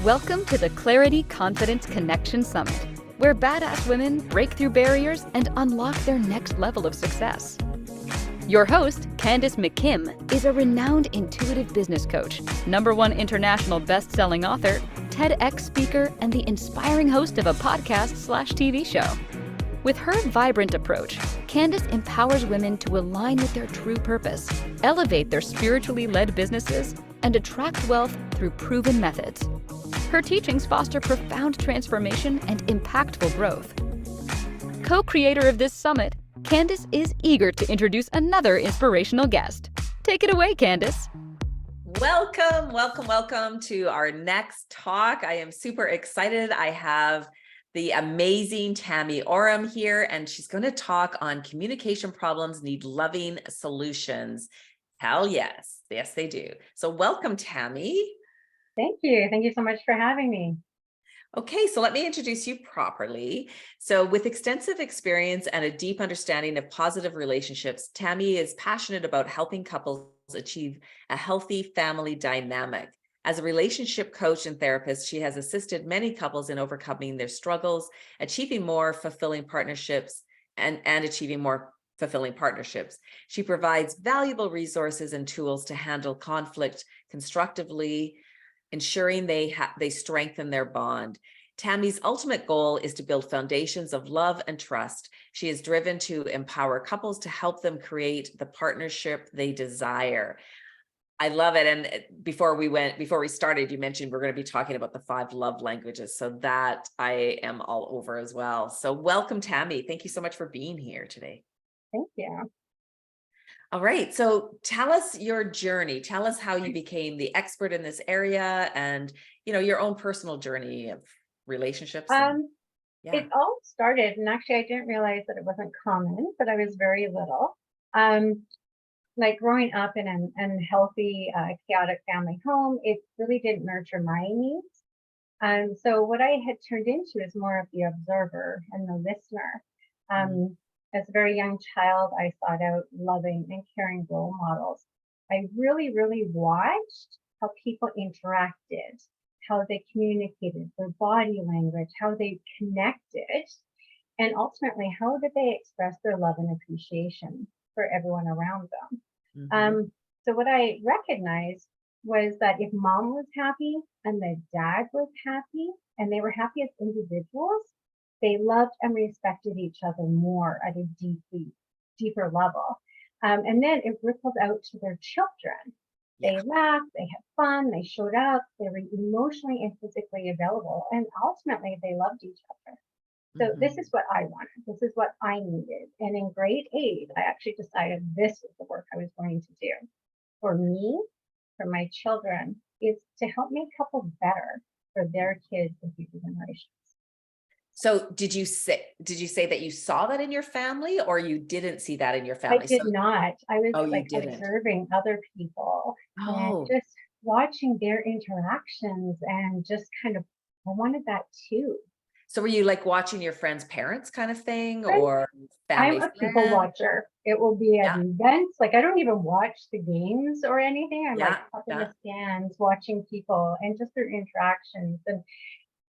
Welcome to the Clarity Confidence Connection Summit, where badass women break through barriers and unlock their next level of success. Your host, Candace McKim, is a renowned intuitive business coach, #1 international best-selling author, TEDx speaker, and the inspiring host of a podcast/TV show. With her vibrant approach, Candace empowers women to align with their true purpose, elevate their spiritually led businesses, and attract wealth through proven methods. Her teachings foster profound transformation and impactful growth. Co-creator of this summit, Candace is eager to introduce another inspirational guest. Take it away, Candace. Welcome to our next talk. I am super excited. I have the amazing Tammie Oram here, and she's going to talk on communication problems need loving solutions. Hell yes. Yes, they do. So welcome, Tammie. Thank you. Thank you so much for having me. Okay, so let me introduce you properly. So with extensive experience and a deep understanding of positive relationships, Tammie is passionate about helping couples achieve a healthy family dynamic. As a relationship coach and therapist, she has assisted many couples in overcoming their struggles, achieving more fulfilling partnerships, and achieving more fulfilling partnerships. She provides valuable resources and tools to handle conflict constructively, ensuring they strengthen their bond. Tammie's ultimate goal is to build foundations of love and trust. She is driven to empower couples to help them create the partnership they desire. I love it. And before we started, you mentioned we're going to be talking about the 5 love languages. So that I am all over as well. So welcome, Tammie. Thank you so much for being here today. Thank you. All right. So tell us your journey. Tell us how you became the expert in this area and, your own personal journey of relationships. It all started, and actually I didn't realize that it wasn't common, but I was very little. Like growing up in an unhealthy, chaotic family home, it really didn't nurture my needs. So what I had turned into is more of the observer and the listener. As a very young child, I sought out loving and caring role models. I really, really watched how people interacted, how they communicated, their body language, how they connected, and ultimately, how did they express their love and appreciation for everyone around them. So what I recognized was that if mom was happy and the dad was happy and they were happy as individuals, they loved and respected each other more at a deeper level. And then it rippled out to their children. They laughed, they had fun, they showed up, they were emotionally and physically available, and ultimately they loved each other. So this is what I wanted. This is what I needed. And in grade 8, I actually decided this was the work I was going to do. For me, for my children, is to help make couples better for their kids and future generations. So did you say that you saw that in your family, or you didn't see that in your family? I did not. I was observing other people and just watching their interactions and just kind of, I wanted that too. So were you like watching your friends' parents kind of thing, or family? I'm a people watcher. It will be at events. Like I don't even watch the games or anything. I'm like up in the stands watching people and just their interactions and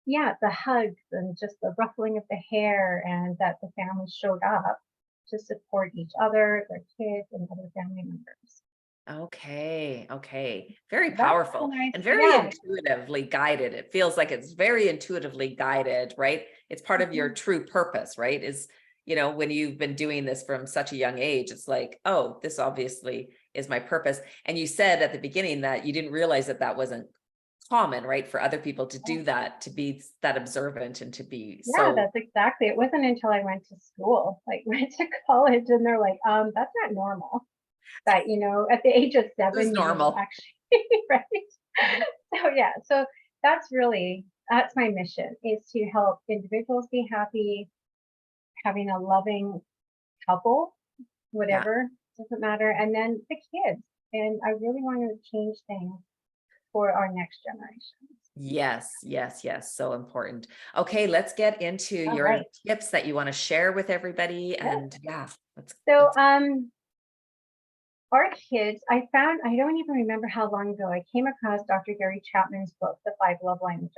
the hugs and just the ruffling of the hair, and that the family showed up to support each other, their kids, and other family members. Okay. Very powerful and very intuitively guided. It feels like it's very intuitively guided, right? It's part of your true purpose, right? Is, when you've been doing this from such a young age, it's like, oh, this obviously is my purpose. And you said at the beginning that you didn't realize that wasn't common, right, for other people to do that, to be that observant and to be that's exactly. It wasn't until I went to school, like went to college, and they're like, that's not normal. That, at the age of 7, it's normal, actually, right? So that's my mission, is to help individuals be happy, having a loving couple, whatever, doesn't matter, and then the kids. And I really want to change things for our next generation. Yes. So important. Okay, let's get into your tips that you want to share with everybody. And our kids, I don't even remember how long ago, I came across Dr. Gary Chapman's book, The Five Love Languages.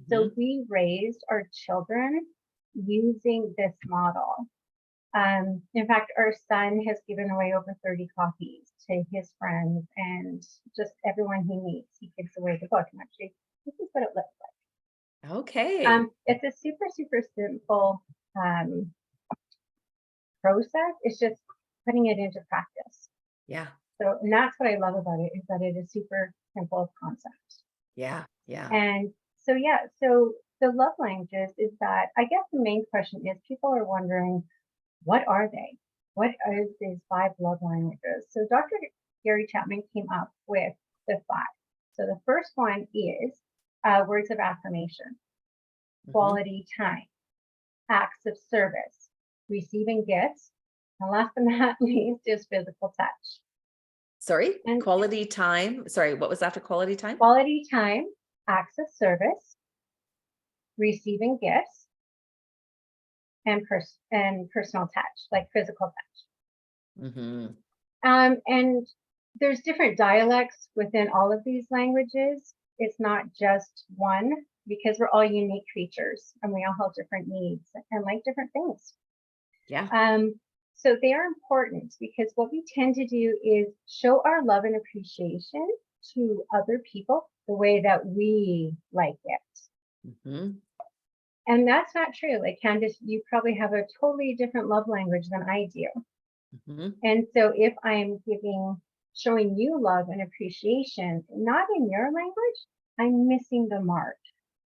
So we raised our children using this model. In fact, our son has given away over 30 copies to his friends and just everyone he meets. He gives away the book. And actually, this is what it looks like. Okay. It's a super, super simple process. It's just putting it into practice. Yeah. So, and that's what I love about it, is that it is super simple concept. Yeah. Yeah. And so, yeah, so the love languages is that, I guess the main question is, people are wondering, what are they? What are these 5 love languages? So Dr. Gary Chapman came up with the 5. So the first one is words of affirmation, quality time, acts of service, receiving gifts, and last but not least is physical touch. Sorry, And quality time. Sorry, what was after quality time? quality time, acts of service, receiving gifts, and personal touch, like physical touch. And there's different dialects within all of these languages. It's not just one, because we're all unique creatures and we all have different needs and like different things. Yeah. So they are important because what we tend to do is show our love and appreciation to other people the way that we like it. And that's not true. Like Candace, you probably have a totally different love language than I do. And so if I'm showing you love and appreciation, not in your language, I'm missing the mark.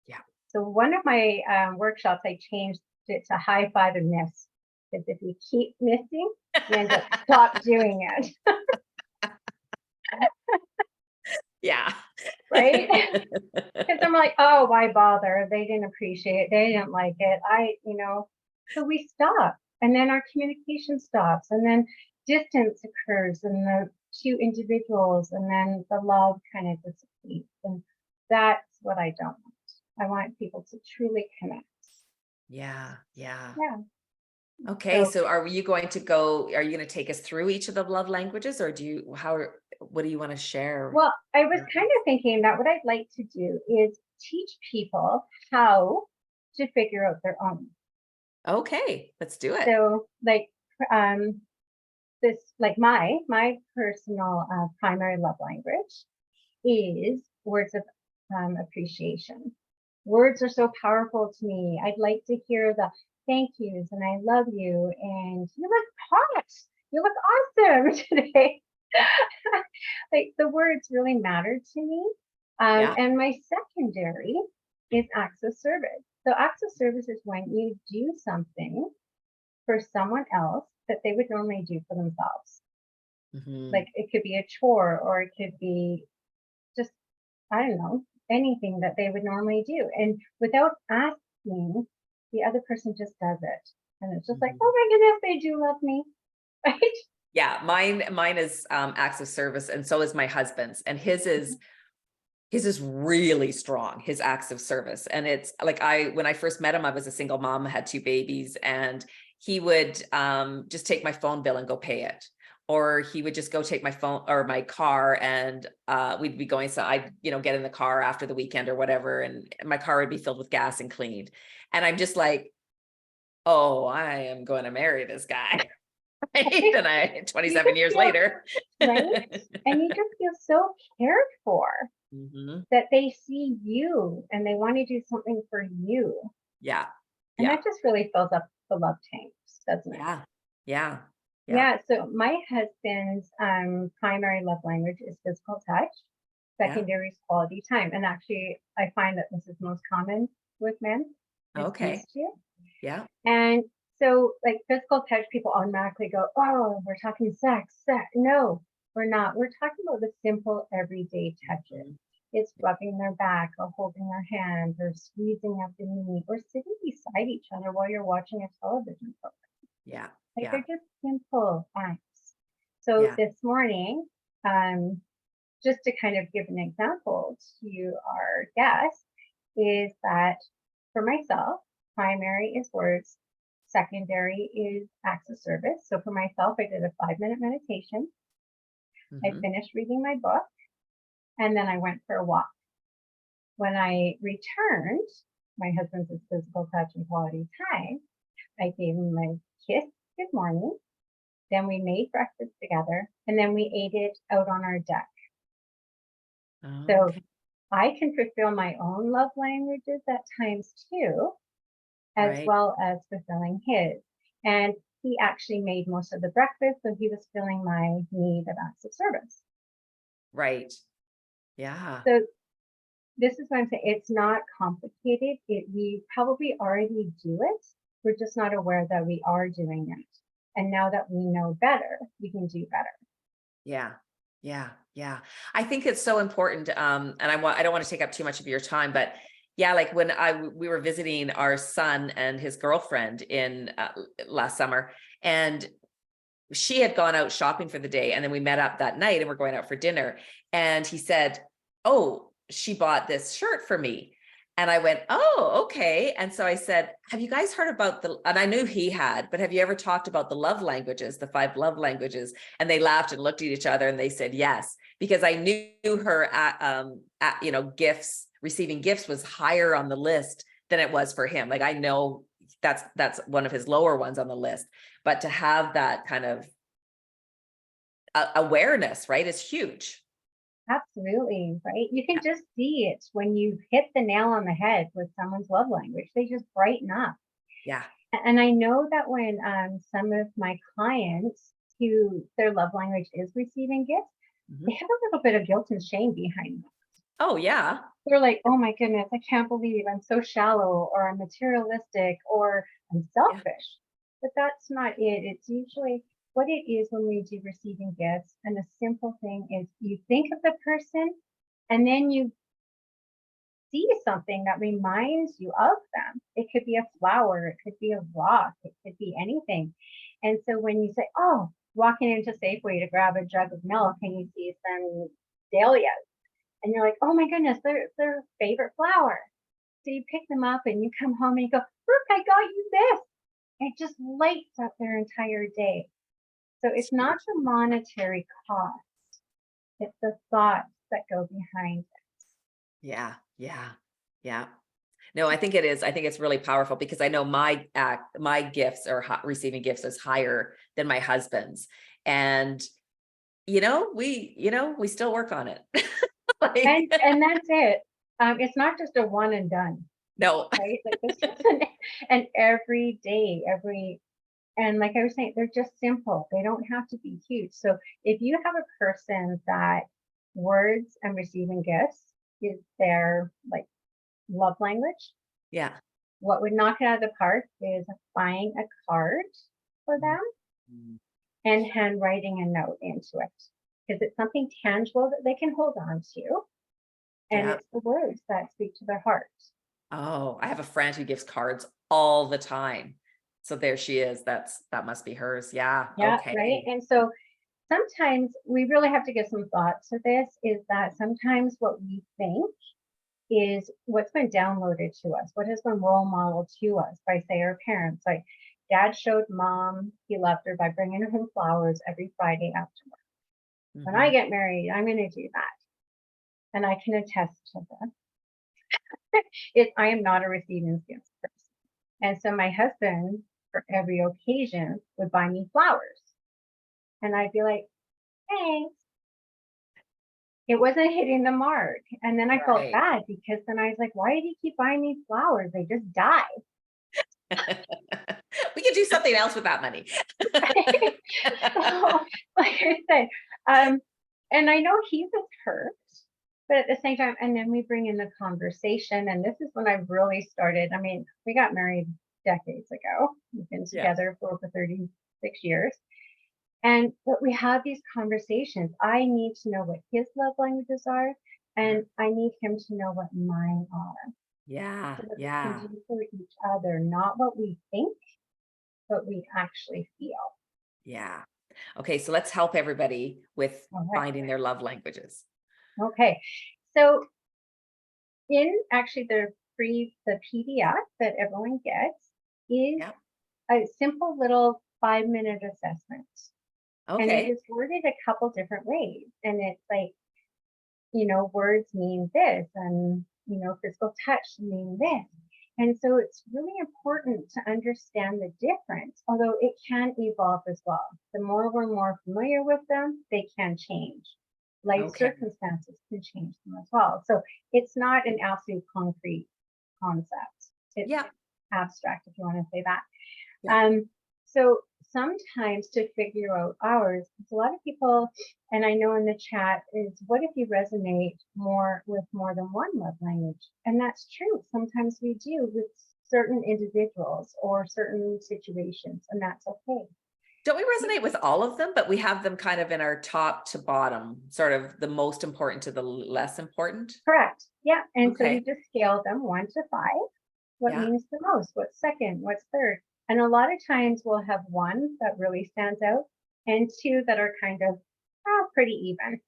Yeah. So one of my workshops, I changed it to high five and miss. Because if you keep missing, you end up stop doing it. Yeah. Right? Because I'm like, oh, why bother? They didn't appreciate it. They didn't like it. So we stop. And then our communication stops. And then distance occurs in the 2 individuals. And then the love kind of dissipates. And that's what I don't want. I want people to truly connect. Yeah. Yeah. Yeah. Okay. So are you going to take us through each of the love languages, or what do you want to share? Well, I was kind of thinking that what I'd like to do is teach people how to figure out their own. Okay, let's do it. So like my personal primary love language is words of appreciation. Words are so powerful to me. I'd like to hear the thank yous and I love you and you look hot. You look awesome today. Like the words really matter to me. And my secondary is acts of service. So acts of service is when you do something for someone else that they would normally do for themselves. Like it could be a chore, or it could be just, I don't know, anything that they would normally do. And without asking, the other person just does it. And it's just like, oh my goodness, they do love me. Right? Yeah, mine is acts of service, and so is my husband's, and his is really strong, his acts of service. And it's like when I first met him, I was a single mom, had 2 babies, and he would just take my phone bill and go pay it. Or he would just go take my phone or my car, and we'd be going, so I'd, get in the car after the weekend or whatever, and my car would be filled with gas and cleaned. And I'm just like, oh, I am going to marry this guy. Right? And 27 years later. Right? And you just feel so cared for. That they see you and they want to do something for you. Yeah. And that just really fills up the love tanks, doesn't it? Yeah. So my husband's primary love language is physical touch. Secondary is quality time. And actually, I find that this is most common with men. Okay. Yeah. And so like physical touch, people automatically go, oh, we're talking sex. No, we're not. We're talking about the simple everyday touches. It's rubbing their back or holding their hand or squeezing up the knee or sitting beside each other while you're watching a television program. Yeah. They're just simple acts. So this morning, just to kind of give an example to our guests, is that for myself, primary is words, secondary is acts of service. So for myself, I did a 5-minute meditation. I finished reading my book, and then I went for a walk. When I returned, my husband's is physical touch and quality time. I gave him a kiss, good morning. Then we made breakfast together, and then we ate it out on our deck. So I can fulfill my own love languages at times too, as well as fulfilling his. And he actually made most of the breakfast, so he was filling my need of acts of service. Right. Yeah. So this is what I'm saying. It's not complicated. We probably already do it. We're just not aware that we are doing it. And now that we know better, we can do better. Yeah. Yeah. Yeah. I think it's so important. And I don't want to take up too much of your time, but yeah, like when we were visiting our son and his girlfriend in last summer, and she had gone out shopping for the day, and then we met up that night and we're going out for dinner. And he said, "Oh, she bought this shirt for me." And I went, "Oh, okay." And so I said, "Have you guys heard about and I knew he had, but have you ever talked about the love languages, the 5 love languages?" And they laughed and looked at each other and they said, yes, because I knew her receiving gifts was higher on the list than it was for him. Like, I know that's one of his lower ones on the list, but to have that kind of awareness, right, is huge. Absolutely, right? You can just see it when you hit the nail on the head with someone's love language. They just brighten up. Yeah. And I know that when some of my clients who their love language is receiving gifts, they have a little bit of guilt and shame behind them. Oh, yeah. They're like, "Oh my goodness, I can't believe I'm so shallow, or I'm materialistic, or I'm selfish." Yeah. But that's not it. It's usually what it is when we do receiving gifts. And the simple thing is you think of the person and then you see something that reminds you of them. It could be a flower, it could be a rock, it could be anything. And so when you say, "Oh," walking into Safeway to grab a jug of milk and you see some dahlias, and you're like, "Oh my goodness, they're their favorite flower." So you pick them up and you come home and you go, "Look, I got you this." It just lights up their entire day. So it's not the monetary cost, it's the thoughts that go behind it. Yeah. Yeah. Yeah. No, I think it is. I think it's really powerful because I know my gifts or receiving gifts is higher than my husband's. And, we still work on it. And that's it. It's not just a one and done. No. Right? Like this is an every day, and like I was saying, they're just simple. They don't have to be huge. So if you have a person that words and receiving gifts is their like love language, Yeah. what would knock it out of the park is buying a card for them and handwriting a note into it, because it's something tangible that they can hold on to, and it's the words that speak to their heart. Oh, I have a friend who gives cards all the time. So there she is. That must be hers. Yeah. Okay. Right. And so sometimes we really have to give some thought to this, is that sometimes what we think is what's been downloaded to us, what has been role modeled to us by, say, our parents. Like Dad showed Mom he loved her by bringing her home flowers every Friday after work. When I get married, I'm going to do that. And I can attest to this. I am not a receiving gifts person. And so my husband, for every occasion, would buy me flowers. And I'd be like, "Thanks." It wasn't hitting the mark. And then I felt bad, because then I was like, "Why did he keep buying me flowers? They just die." We could do something else with that money. So, like I said, and I know he was hurt, but at the same time, and then we bring in the conversation. And this is when I really started. I mean, we got married decades ago. We've been together for over 36 years. But we have these conversations. I need to know what his love languages are, and I need him to know what mine are. Yeah. So that Yeah. we can do for each other, not what we think, but we actually feel. Yeah. Okay. So let's help everybody with finding their love languages. Okay. So in actually the PDF that everyone gets is a simple little 5-minute assessment. And it Okay. is worded a couple different ways. And it's like, you know, words mean this, and, you know, physical touch mean this. And so it's really important to understand the difference, although it can evolve as well. The more we're more familiar with them, they can change. Life Okay. circumstances can change them as well. So it's not an absolute concrete concept. It's Yeah. abstract, if you want to say that. Yeah. So sometimes to figure out ours, a lot of people, and I know in the chat, is what if you resonate more with more than one love language? And that's true. Sometimes we do with certain individuals or certain situations, and that's okay. Don't we resonate with all of them, but we have them kind of in our top to bottom, sort of the most important to the less important? Correct. Yeah. And so you Okay. just scale them 1 to 5. What Yeah. means the most? What's second? What's third? And a lot of times we'll have one that really stands out and two that are kind of pretty even.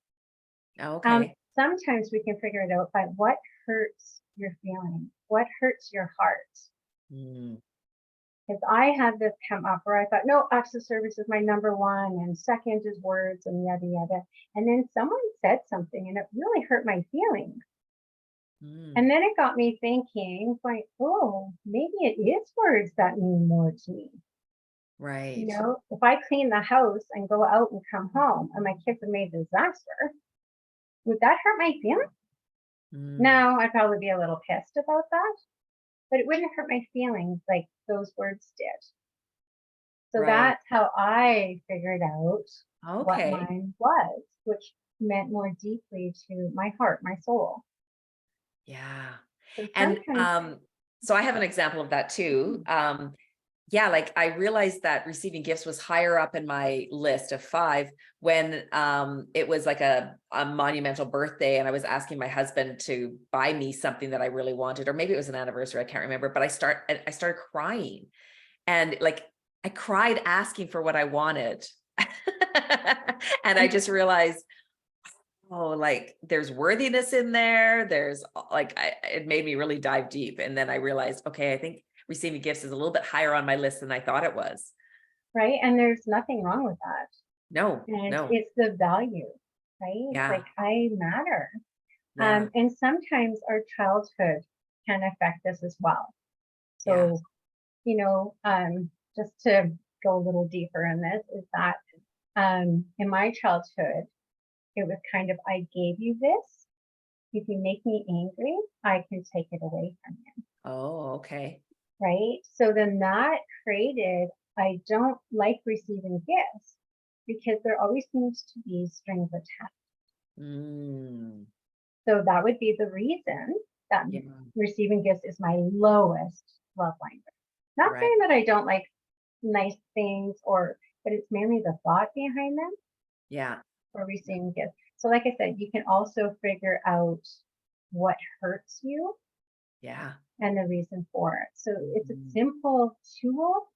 Okay. Sometimes we can figure it out by what hurts your feeling, what hurts your heart. Mm, Because I had this come up where I thought, no, acts of service is my number one, and second is words, and yada yada. And then someone said something, and it really hurt my feelings. mm, And then it got me thinking, like, oh, maybe it is words that mean more to me. You right. know, if I clean the house and go out and come home and my kids have made a disaster, would that hurt my feelings? Mm, No, I'd probably be a little pissed about that, but it wouldn't hurt my feelings like those words did. So right. that's how I figured out what Okay. mine was, which meant more deeply to my heart, my soul. Yeah. So And sometimes, so I have an example of that too. Yeah, like I realized that receiving gifts was higher up in my list of 5 when it was like a monumental birthday and I was asking my husband to buy me something that I really wanted, or maybe it was an anniversary, I can't remember, but I started crying, and like I cried asking for what I wanted. And I and just realized, oh, like there's worthiness in there. There's like, it made me really dive deep. And then I realized, okay, I think receiving gifts is a little bit higher on my list than I thought it was. right, and there's nothing wrong with that. No, And no. it's the value, right? It's Yeah, like I matter. yeah, And sometimes our childhood can affect us as well. yeah. So, you know, just to go a little deeper in this, is that in my childhood, it was kind of, I gave you this. If you make me angry, I can take it away from you, Oh, okay. right? So then that created, I don't like receiving gifts because there always seems to be strings attached. Mm, So that would be the reason that yeah, receiving gifts is my lowest love language. Not right. saying that I don't like nice things, or, but it's mainly the thought behind them Yeah, for receiving gifts. So like I said, you can also figure out what hurts you yeah. and the reason for it. So it's a Mm, simple tool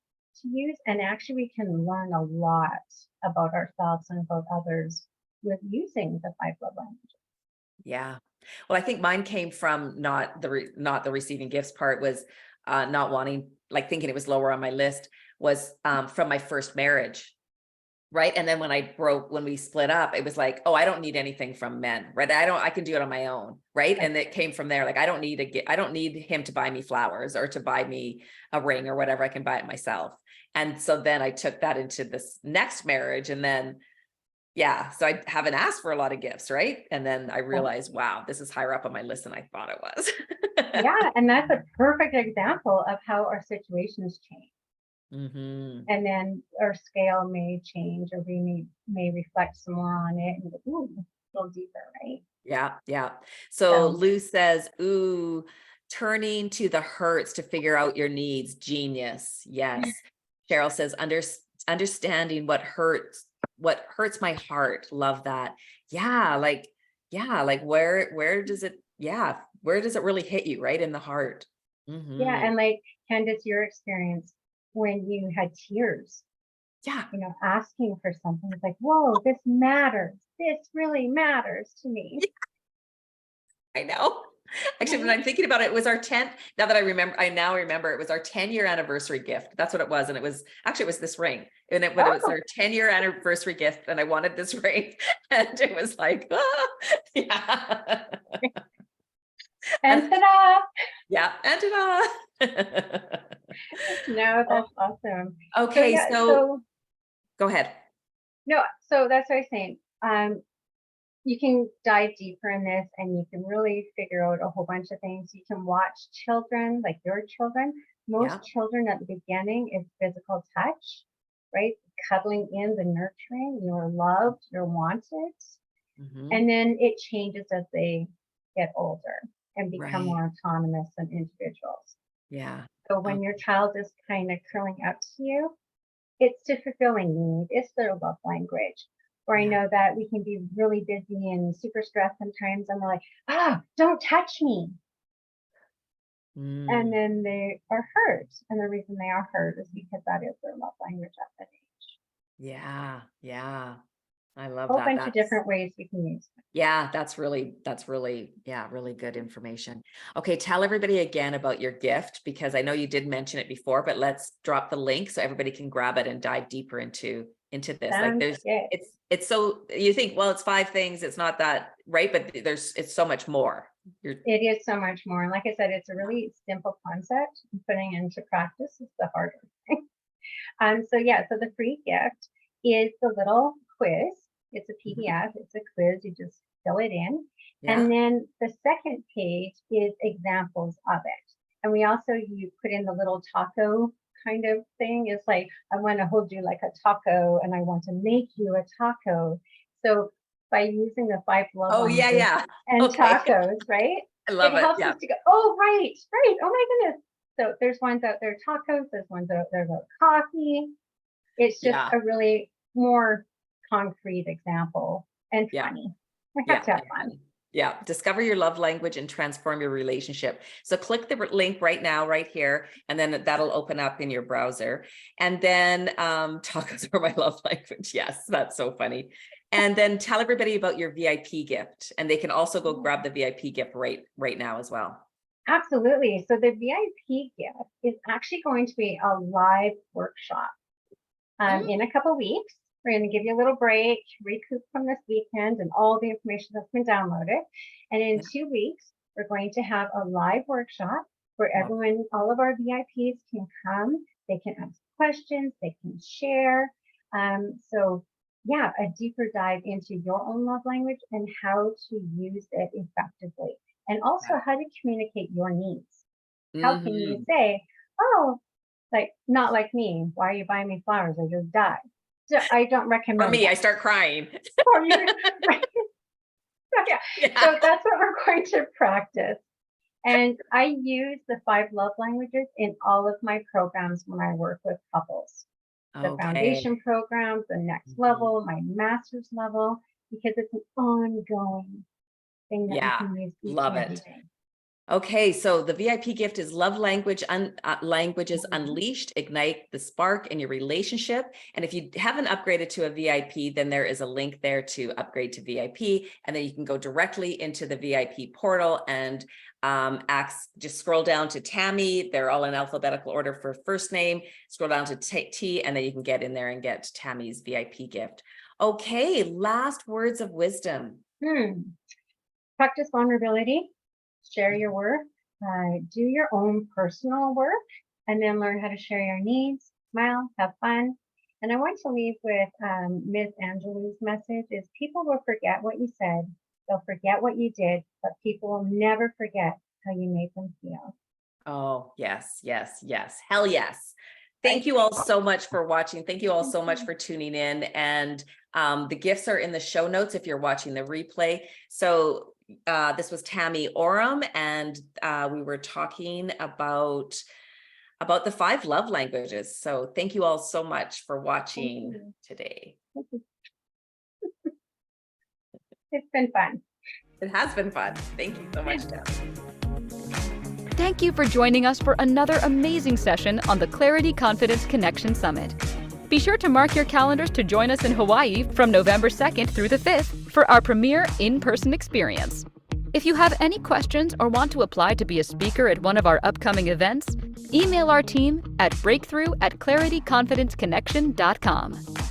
to use, and actually we can learn a lot about ourselves and about others with using the 5 love languages. yeah. Well, I think mine came from not the receiving gifts part, was not wanting, like thinking it was lower on my list, was from my first marriage. Right. And then when we split up, it was like, oh, I don't need anything from men. Right. I can do it on my own. Right. Right. And it came from there. Like, I don't need him to buy me flowers or to buy me a ring or whatever. I can buy it myself. And so then I took that into this next marriage. And then, yeah, so I haven't asked for a lot of gifts. Right. And then I Yeah. realized, wow, this is higher up on my list than I thought it was. Yeah, and that's a perfect example of how our situations change. Hmm. And then our scale may change, or we may reflect some more on it and go, ooh, a little deeper, right? Yeah, yeah. So So Lou says, ooh, turning to the hurts to figure out your needs. Genius. Yes. Cheryl says, understanding what hurts my heart. Love that. Yeah, like where does it really hit you, right? In the heart. yeah, Hmm. and like Candace, your experience when you had tears, Yeah, you know, asking for something, it's like, whoa, this matters. This really matters to me. I know. Actually, when I'm thinking about it, it was our 10th. Now that I now remember it was our 10-year anniversary gift. That's what it was. And it was this ring. And it was our 10-year anniversary gift. And I wanted this ring. And it was like, yeah. And ta-da! Yeah, and ta-da! No, that's awesome. Okay, so go ahead. No, so that's what I was saying. You can dive deeper in this and you can really figure out a whole bunch of things. You can watch children, like your children. Most children at the beginning is physical touch, right? Cuddling in, the nurturing, you're loved, you're wanted. And then it changes as they get older and become more autonomous and individuals. Yeah. So when your child is kind of curling up to you, it's to fulfilling need. It's their love language. Or I know that we can be really busy and super stressed sometimes, and we're like, don't touch me. And then they are hurt. And the reason they are hurt is because that is their love language at that age. Yeah. Yeah. I love A whole that. bunch of different ways we can use it. Yeah, that's really, really good information. Okay, tell everybody again about your gift, because I know you did mention it before, but let's drop the link so everybody can grab it and dive deeper into this. Like it's so, you think, well, it's 5 things, it's not that, right? But it's so much more. It is so much more. And like I said, it's a really simple concept, and putting it into practice is the harder thing. So the free gift is the little quiz. It's a PDF, it's a quiz, you just fill it in. And then the second page is examples of it. And you put in the little taco kind of thing. It's like, I want to hold you like a taco and I want to make you a taco. So by using the 5 love languages and tacos, right? I love it. It helps us to go, oh, right. Oh my goodness. So there's ones out there, tacos, there's ones out there about coffee. It's just a really more concrete example and funny. We have to have fun. Yeah. Discover your love language and transform your relationship. So click the link right now, right here, and then that'll open up in your browser. And then tacos are my love language. Yes, that's so funny. And then tell everybody about your VIP gift, and they can also go grab the VIP gift right now as well. Absolutely. So the VIP gift is actually going to be a live workshop in a couple weeks. We're going to give you a little break, recoup from this weekend and all the information that's been downloaded. And in 2 weeks, we're going to have a live workshop where everyone, all of our VIPs can come. They can ask questions, they can share. A deeper dive into your own love language and how to use it effectively. And also how to communicate your needs. How can you say, oh, like, not like me. Why are you buying me flowers? I just died. So I don't recommend For me, I start crying. For you, right? So that's what we're going to practice. And I use the 5 love languages in all of my programs when I work with couples. The foundation programs, the next level, my master's level, because it's an ongoing thing that we can use each and every day. Okay, so the VIP gift is Love Languages Unleashed, Ignite the Spark in your relationship. And if you haven't upgraded to a VIP, then there is a link there to upgrade to VIP. And then you can go directly into the VIP portal and just scroll down to Tammie. They're all in alphabetical order for first name. Scroll down to T, and then you can get in there and get Tammie's VIP gift. Okay, last words of wisdom. Practice vulnerability. Share your work, do your own personal work, and then learn how to share your needs, smile, have fun. And I want to leave with Ms. Angelou's message is people will forget what you said, they'll forget what you did, but people will never forget how you made them feel. Oh, yes, yes, yes. Hell yes. Thank you all so much for watching. Thank you all so much for tuning in. And the gifts are in the show notes if you're watching the replay. So this was Tammie Oram, and we were talking about the 5 love languages. So thank you all so much for watching today. It's been fun. It has been fun. Thank you so much, Tammie. Thank you for joining us for another amazing session on the Clarity Confidence Connection Summit. Be sure to mark your calendars to join us in Hawaii from November 2nd through the 5th for our premier in-person experience. If you have any questions or want to apply to be a speaker at one of our upcoming events, email our team at breakthrough@clarityconfidenceconnection.com.